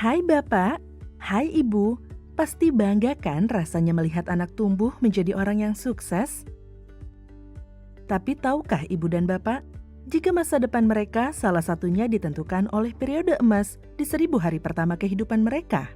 Hai Bapak, hai Ibu, pasti bangga kan rasanya melihat anak tumbuh menjadi orang yang sukses? Tapi tahukah Ibu dan Bapak, jika masa depan mereka salah satunya ditentukan oleh periode emas di 1000 hari pertama kehidupan mereka?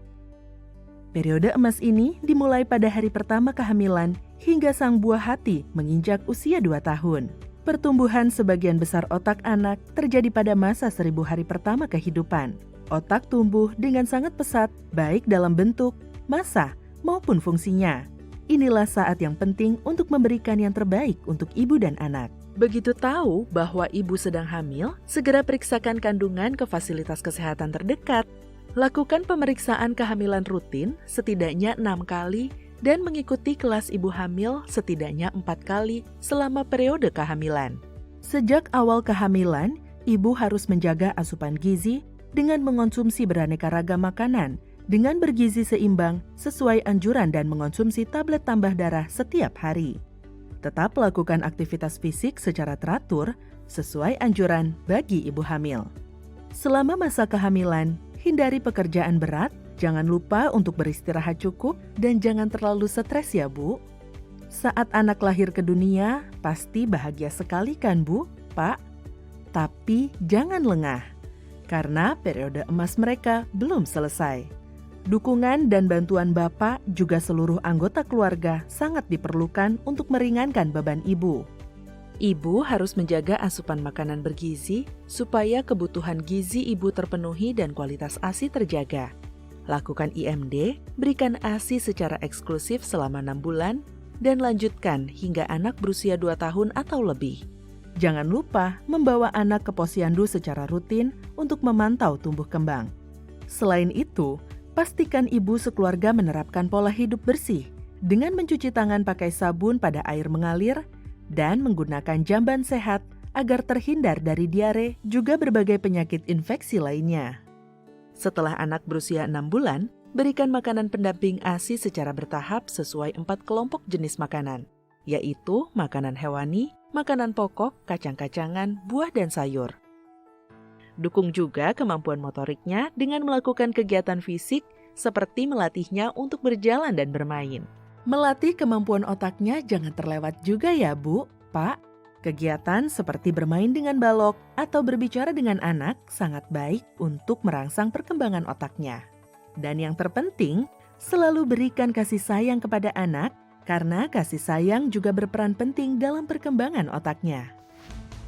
Periode emas ini dimulai pada hari pertama kehamilan hingga sang buah hati menginjak usia 2 tahun. Pertumbuhan sebagian besar otak anak terjadi pada masa 1000 hari pertama kehidupan. Otak tumbuh dengan sangat pesat, baik dalam bentuk, massa, maupun fungsinya. Inilah saat yang penting untuk memberikan yang terbaik untuk ibu dan anak. Begitu tahu bahwa ibu sedang hamil, segera periksakan kandungan ke fasilitas kesehatan terdekat. Lakukan pemeriksaan kehamilan rutin setidaknya 6 kali dan mengikuti kelas ibu hamil setidaknya 4 kali selama periode kehamilan. Sejak awal kehamilan, ibu harus menjaga asupan gizi dengan mengonsumsi beraneka ragam makanan, dengan bergizi seimbang sesuai anjuran dan mengonsumsi tablet tambah darah setiap hari. Tetap lakukan aktivitas fisik secara teratur sesuai anjuran bagi ibu hamil. Selama masa kehamilan, hindari pekerjaan berat, jangan lupa untuk beristirahat cukup, dan jangan terlalu stres ya Bu. Saat anak lahir ke dunia, pasti bahagia sekali kan Bu, Pak? Tapi jangan lengah, karena periode emas mereka belum selesai. Dukungan dan bantuan Bapak juga seluruh anggota keluarga sangat diperlukan untuk meringankan beban ibu. Ibu harus menjaga asupan makanan bergizi supaya kebutuhan gizi ibu terpenuhi dan kualitas ASI terjaga. Lakukan IMD, berikan ASI secara eksklusif selama 6 bulan, dan lanjutkan hingga anak berusia 2 tahun atau lebih. Jangan lupa membawa anak ke posyandu secara rutin untuk memantau tumbuh kembang. Selain itu, pastikan ibu sekeluarga menerapkan pola hidup bersih dengan mencuci tangan pakai sabun pada air mengalir dan menggunakan jamban sehat agar terhindar dari diare juga berbagai penyakit infeksi lainnya. Setelah anak berusia 6 bulan, berikan makanan pendamping ASI secara bertahap sesuai 4 kelompok jenis makanan, yaitu makanan hewani, makanan pokok, kacang-kacangan, buah, dan sayur. Dukung juga kemampuan motoriknya dengan melakukan kegiatan fisik seperti melatihnya untuk berjalan dan bermain. Melatih kemampuan otaknya jangan terlewat juga ya Bu, Pak. Kegiatan seperti bermain dengan balok atau berbicara dengan anak sangat baik untuk merangsang perkembangan otaknya. Dan yang terpenting, selalu berikan kasih sayang kepada anak karena kasih sayang juga berperan penting dalam perkembangan otaknya.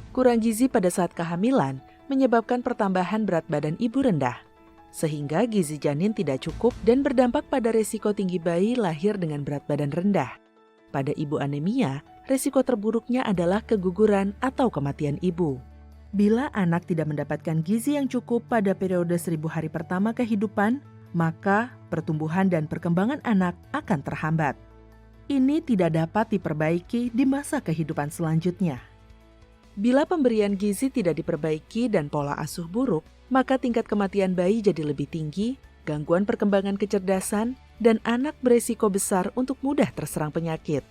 Kurang gizi pada saat kehamilan menyebabkan pertambahan berat badan ibu rendah, sehingga gizi janin tidak cukup dan berdampak pada resiko tinggi bayi lahir dengan berat badan rendah. Pada ibu anemia, resiko terburuknya adalah keguguran atau kematian ibu. Bila anak tidak mendapatkan gizi yang cukup pada periode 1000 hari pertama kehidupan, maka pertumbuhan dan perkembangan anak akan terhambat. Ini tidak dapat diperbaiki di masa kehidupan selanjutnya. Bila pemberian gizi tidak diperbaiki dan pola asuh buruk, maka tingkat kematian bayi jadi lebih tinggi, gangguan perkembangan kecerdasan, dan anak beresiko besar untuk mudah terserang penyakit.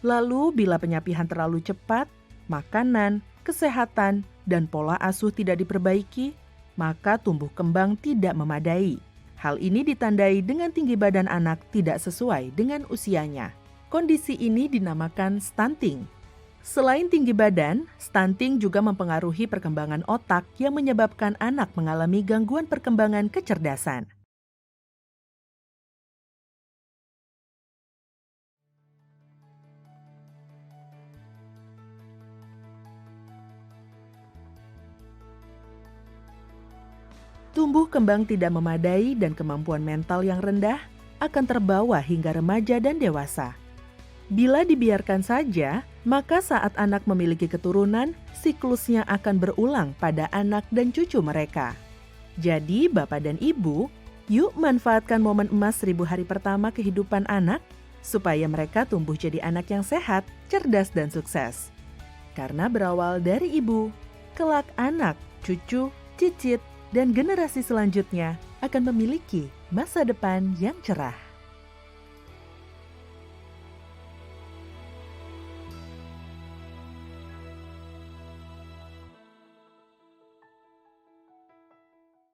Lalu bila penyapihan terlalu cepat, makanan, kesehatan, dan pola asuh tidak diperbaiki, maka tumbuh kembang tidak memadai. Hal ini ditandai dengan tinggi badan anak tidak sesuai dengan usianya. Kondisi ini dinamakan stunting. Selain tinggi badan, stunting juga mempengaruhi perkembangan otak yang menyebabkan anak mengalami gangguan perkembangan kecerdasan. Tumbuh kembang tidak memadai dan kemampuan mental yang rendah akan terbawa hingga remaja dan dewasa. Bila dibiarkan saja, maka saat anak memiliki keturunan, siklusnya akan berulang pada anak dan cucu mereka. Jadi, Bapak dan Ibu, yuk manfaatkan momen emas 1000 hari pertama kehidupan anak, supaya mereka tumbuh jadi anak yang sehat, cerdas, dan sukses. Karena berawal dari ibu, kelak anak, cucu, cicit, dan generasi selanjutnya akan memiliki masa depan yang cerah.